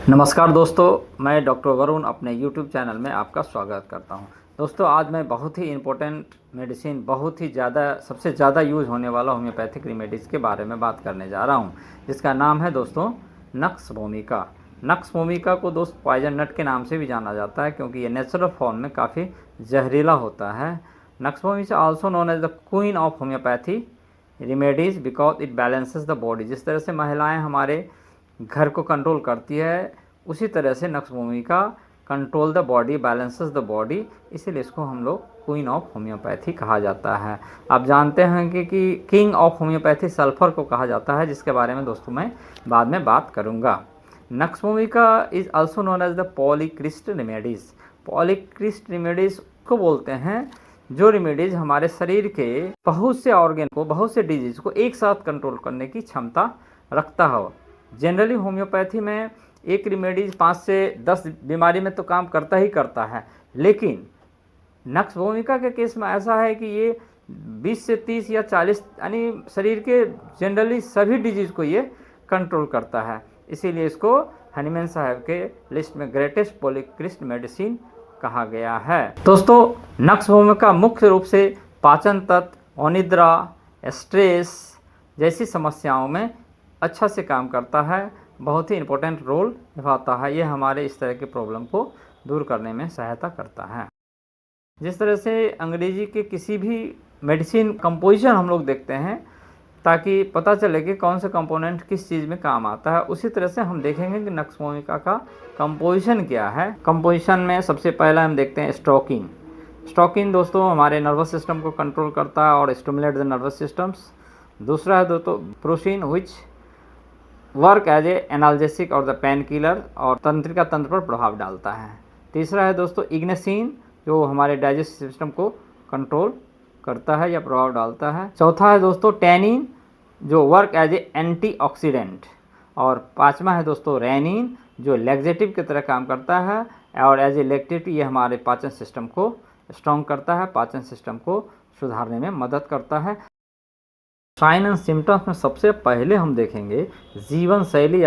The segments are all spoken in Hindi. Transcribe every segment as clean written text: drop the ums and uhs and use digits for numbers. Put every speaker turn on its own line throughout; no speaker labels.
नमस्कार दोस्तों, मैं डॉक्टर वरुण अपने यूट्यूब चैनल में आपका स्वागत करता हूं। दोस्तों, आज मैं बहुत ही इम्पोर्टेंट मेडिसिन, बहुत ही सबसे ज़्यादा यूज़ होने वाला होम्योपैथिक रेमेडीज़ के बारे में बात करने जा रहा हूं, जिसका नाम है दोस्तों नक्स भूमिका। नक्स भूमिका को दोस्त पॉइजन नट के नाम से भी जाना जाता है, क्योंकि ये नेचुरल फॉर्म में काफ़ी जहरीला होता है। Nux vomica also known as the queen of homoeopathy remedies because it balances the body. जिस तरह से महिलाएँ हमारे घर को कंट्रोल करती है, उसी तरह से नक्स भूमिका control the body, balances the body, इसीलिए इसको हम लोग क्वीन ऑफ होम्योपैथी कहा जाता है। आप जानते हैं कि किंग ऑफ होम्योपैथी सल्फर को कहा जाता है, जिसके बारे में दोस्तों मैं बाद में बात करूंगा। Nux vomica is also known as the polycrest remedies. Polycrest remedies को बोलते हैं जो रेमेडीज़ हमारे शरीर के बहुत से ऑर्गन को, बहुत से डिजीज़ को एक साथ कंट्रोल करने की क्षमता रखता हो। जनरली होम्योपैथी में एक रेमेडीज 5 से 10 बीमारी में तो काम करता ही करता है, लेकिन नक्स भूमिका के केस में ऐसा है कि ये 20 से 30 या 40 यानी शरीर के जनरली सभी डिजीज़ को ये कंट्रोल करता है। इसीलिए इसको हनीमैन साहब के लिस्ट में ग्रेटेस्ट पॉलीक्रिस्ट मेडिसिन कहा गया है। दोस्तों, नक्स भूमिका मुख्य रूप से पाचन तंत्र, अनिद्रा, स्ट्रेस जैसी समस्याओं में अच्छा से काम करता है, बहुत ही इम्पोर्टेंट रोल निभाता है। ये हमारे इस तरह के प्रॉब्लम को दूर करने में सहायता करता है। जिस तरह से अंग्रेजी के किसी भी मेडिसिन कंपोजिशन हम लोग देखते हैं ताकि पता चले कि कौन सा कंपोनेंट किस चीज़ में काम आता है, उसी तरह से हम देखेंगे कि नक्स भूमिका का कंपोजिशन क्या है। कंपोजिशन में सबसे पहला हम देखते हैं स्टोकिन। स्टोकिन दोस्तों हमारे नर्वस सिस्टम को कंट्रोल करता है और स्टिमुलेट द नर्वस सिस्टम्स। दूसरा है दोस्तों प्रोसीन, which work as a analgesic और द पेन किलर और तंत्रिका तंत्र पर प्रभाव डालता है। तीसरा है दोस्तों इग्नेसिन, जो हमारे डाइजेस्टिव सिस्टम को कंट्रोल करता है या प्रभाव डालता है। चौथा है दोस्तों टैनिन, जो वर्क एज ए एंटीऑक्सीडेंट। और पांचवा है दोस्तों रेनिन, जो लैक्सेटिव की तरह काम करता है और एज ए लैक्टेटिव ये हमारे पाचन सिस्टम को स्ट्रॉन्ग करता है, पाचन सिस्टम को सुधारने में मदद करता है। साइन एंड सिम्टम्स में सबसे पहले हम देखेंगे जीवन शैली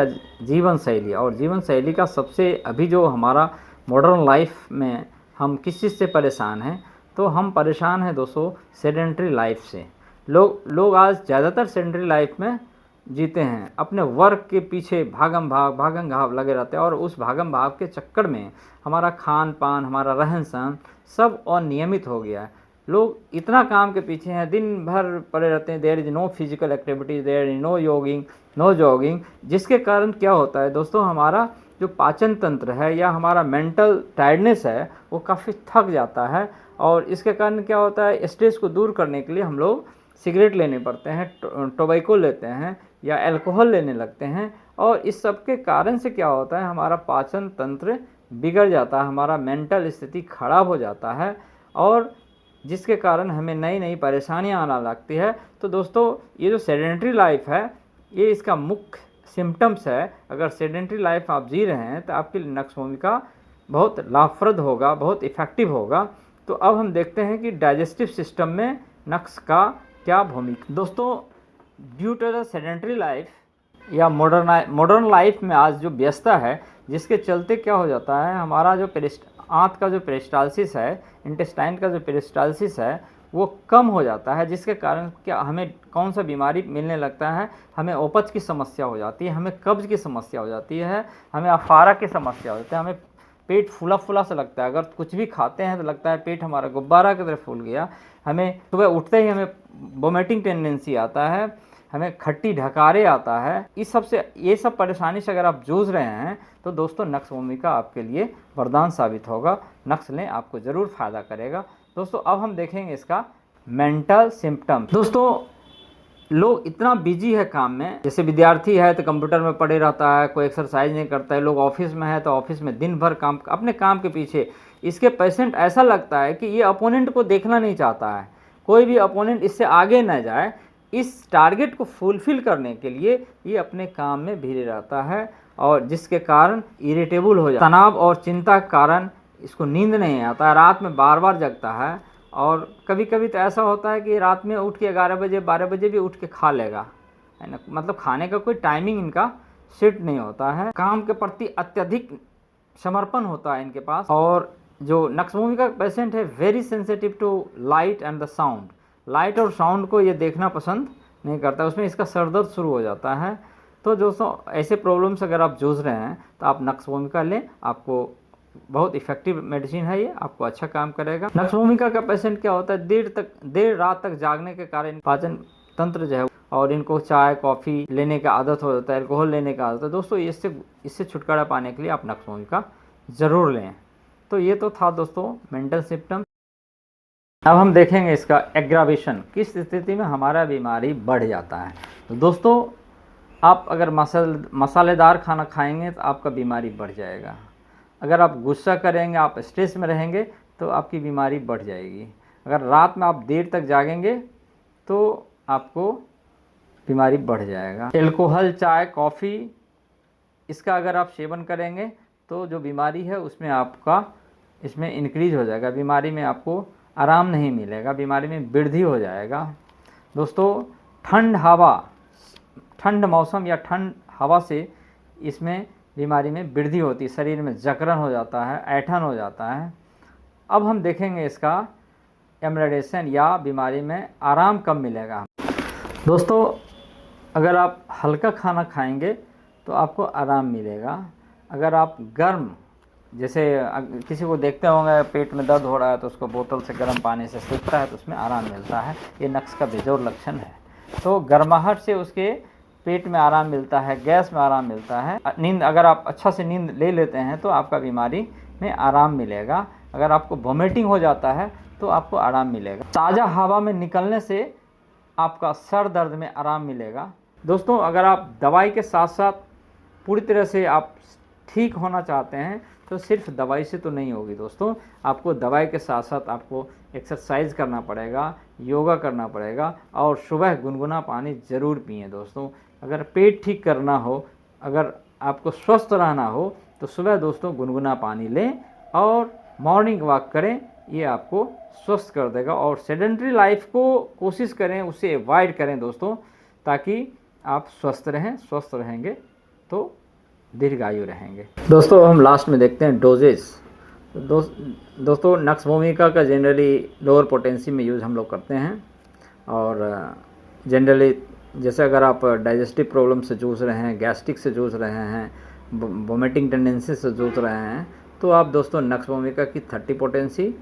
और जीवन शैली का सबसे अभी जो हमारा मॉडर्न लाइफ में हम किस चीज़ से परेशान हैं, तो हम परेशान हैं दोस्तों सेडेंट्री लाइफ से। लोग आज ज़्यादातर सेडेंट्री लाइफ में जीते हैं, अपने वर्क के पीछे भागम भाग लगे रहते हैं और उस भागम भाग के चक्कर में हमारा खान पान, हमारा रहन सहन सब अनियमित हो गया है। लोग इतना काम के पीछे हैं, दिन भर पड़े रहते हैं, there is no physical activities, there is no yoging, no jogging, जिसके कारण क्या होता है दोस्तों हमारा जो पाचन तंत्र है या हमारा मेंटल टायर्डनेस है वो काफ़ी थक जाता है। और इसके कारण क्या होता है, स्ट्रेस को दूर करने के लिए हम लोग सिगरेट लेने पड़ते हैं, टोबैको लेते हैं या अल्कोहल लेने लगते हैं, और इस सब के कारण से क्या होता है हमारा पाचन तंत्र बिगड़ जाता है, हमारा मेंटल स्थिति खराब हो जाता है और जिसके कारण हमें नई नई परेशानियां आना लगती है। तो दोस्तों ये जो सेडेंट्री लाइफ है ये इसका मुख्य सिम्टम्स है। अगर सेडेंट्री लाइफ आप जी रहे हैं तो आपके लिए नक्स भूमिका बहुत लाभप्रद होगा, बहुत इफ़ेक्टिव होगा। तो अब हम देखते हैं कि डाइजेस्टिव सिस्टम में नक्स का क्या भूमिका। दोस्तों due to the sedentary life या मॉडर्न लाइफ में आज जो व्यस्तता है, जिसके चलते क्या हो जाता है हमारा जो आंत का जो पेरिस्टालसिस है, इंटेस्टाइन का जो पेरिस्टालसिस है वो कम हो जाता है, जिसके कारण क्या हमें कौन सा बीमारी मिलने लगता है, हमें उपज की समस्या हो जाती है, हमें कब्ज़ की समस्या हो जाती है, हमें अफारा की समस्या हो जाती है, हमें पेट फूला फूला सा लगता है। अगर कुछ भी खाते हैं तो लगता है पेट हमारा गुब्बारा की तरह फूल गया। हमें सुबह उठते ही हमें वोमिटिंग टेंडेंसी आता है, हमें खट्टी ढकारे आता है। ये सब परेशानी से अगर आप जूझ रहे हैं तो दोस्तों नक्स भूमिका आपके लिए वरदान साबित होगा। नक्स लें, आपको ज़रूर फ़ायदा करेगा। दोस्तों अब हम देखेंगे इसका मेंटल सिम्टम्स। दोस्तों लोग इतना बिजी है काम में, जैसे विद्यार्थी है तो कंप्यूटर में पड़े रहता है, कोई एक्सरसाइज नहीं करता है, लोग ऑफिस में है तो ऑफिस में दिन भर काम, अपने काम के पीछे। इसके पेशेंट ऐसा लगता है कि ये अपोनेंट को देखना नहीं चाहता है, कोई भी अपोनेंट इससे आगे न जाए। इस टारगेट को फुलफिल करने के लिए ये अपने काम में भिड़े रहता है और जिसके कारण इरिटेबल हो जाता है। तनाव और चिंता के कारण इसको नींद नहीं आता है, रात में बार बार जगता है और कभी कभी तो ऐसा होता है कि रात में उठ के 11 बजे 12 बजे भी उठ के खा लेगा, है ना। मतलब खाने का कोई टाइमिंग इनका शिट नहीं होता है, काम के प्रति अत्यधिक समर्पण होता है इनके पास। और जो नक्सभूमिका पेशेंट है very sensitive to light and the sound, light और साउंड को ये देखना पसंद नहीं करता, उसमें इसका सर दर्द शुरू हो जाता है। तो दोस्तों ऐसे प्रॉब्लम्स अगर आप जूझ रहे हैं तो आप नक्सभूमिका लें, आपको बहुत इफेक्टिव मेडिसिन है ये, आपको अच्छा काम करेगा। नक्सभूमिका का पेशेंट क्या होता है, देर रात तक जागने के कारण पाचन तंत्र जो है और इनको चाय कॉफ़ी लेने का आदत हो जाता है, अल्कोहल लेने का आदत है। दोस्तों इससे छुटकारा पाने के लिए आप नक्सभूमिका ज़रूर लें। तो ये तो था दोस्तों मेंटल सिम्टम। अब हम देखेंगे इसका एग्रावेशन, किस स्थिति में हमारा बीमारी बढ़ जाता है। तो दोस्तों आप अगर मसालेदार खाना खाएंगे तो आपका बीमारी बढ़ जाएगा। अगर आप गुस्सा करेंगे, आप स्ट्रेस में रहेंगे तो आपकी बीमारी बढ़ जाएगी। अगर रात में आप देर तक जागेंगे तो आपको बीमारी बढ़ जाएगा। अल्कोहल, चाय, कॉफ़ी इसका अगर आप सेवन करेंगे तो जो बीमारी है उसमें आपका इसमें इंक्रीज हो जाएगा, बीमारी में आपको आराम नहीं मिलेगा, बीमारी में वृद्धि हो जाएगा। दोस्तों ठंड मौसम या ठंड हवा से इसमें बीमारी में वृद्धि होती है, शरीर में जकड़न हो जाता है, ऐंठन हो जाता है। अब हम देखेंगे इसका एमरेडिएशन या बीमारी में आराम कब मिलेगा। दोस्तों अगर आप हल्का खाना खाएंगे तो आपको आराम मिलेगा। अगर आप गर्म, जैसे किसी को देखते होंगे पेट में दर्द हो रहा है तो उसको बोतल से गर्म पानी से सेकता है तो उसमें आराम मिलता है, ये नक्स का बेजोड़ लक्षण है। तो गर्माहट से उसके पेट में आराम मिलता है, गैस में आराम मिलता है। नींद, अगर आप अच्छा से नींद ले लेते हैं तो आपका बीमारी में आराम मिलेगा। अगर आपको वोमिटिंग हो जाता है तो आपको आराम मिलेगा। ताज़ा हवा में निकलने से आपका सर दर्द में आराम मिलेगा। दोस्तों अगर आप दवाई के साथ साथ पूरी तरह से आप ठीक होना चाहते हैं तो सिर्फ दवाई से तो नहीं होगी दोस्तों, आपको दवाई के साथ साथ आपको एक्सरसाइज करना पड़ेगा, योगा करना पड़ेगा और सुबह गुनगुना पानी ज़रूर पिएं। दोस्तों अगर पेट ठीक करना हो, अगर आपको स्वस्थ रहना हो तो सुबह दोस्तों गुनगुना पानी लें और मॉर्निंग वॉक करें, ये आपको स्वस्थ कर देगा। और सेडेंट्री लाइफ को कोशिश करें, उससे अवॉइड करें दोस्तों, ताकि आप स्वस्थ रहेंगे तो दीर्घायु रहेंगे। दोस्तों हम लास्ट में देखते हैं डोजेस। दोस्तों नक्सभूमिका का जनरली लोअर पोटेंसी में यूज़ हम लोग करते हैं और जनरली जैसे अगर आप डाइजेस्टिव प्रॉब्लम से जूझ रहे हैं, गैस्ट्रिक से जूझ रहे हैं, वोमिटिंग टेंडेंसी से जूझ रहे हैं तो आप दोस्तों नक्सभूमिका की 30 पोटेंसी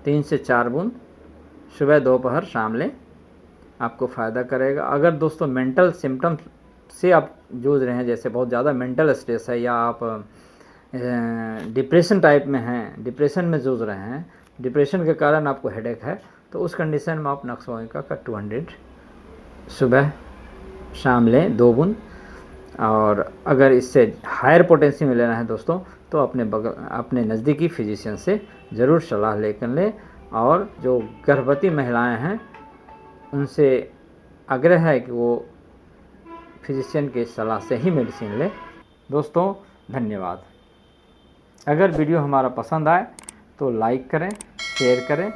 3 से 4 बूंद सुबह दोपहर शाम लें, आपको फ़ायदा करेगा। अगर दोस्तों मेंटल सिम्टम्स से आप जूझ रहे हैं, जैसे बहुत ज़्यादा मेंटल स्ट्रेस है या आप डिप्रेशन टाइप में हैं, डिप्रेशन में जूझ रहे हैं, डिप्रेशन के कारण आपको हेडेक है, तो उस कंडीशन में आप नक्सभूमिका का 200 सुबह शाम लें 2 बूंद। और अगर इससे हायर पोटेंसी में लेना है दोस्तों तो अपने नज़दीकी फिजिशियन से ज़रूर सलाह लेकर लें। और जो गर्भवती महिलाएं हैं उनसे आग्रह है कि वो फिजिशियन की सलाह से ही मेडिसिन लें। दोस्तों धन्यवाद। अगर वीडियो हमारा पसंद आए तो लाइक करें, शेयर करें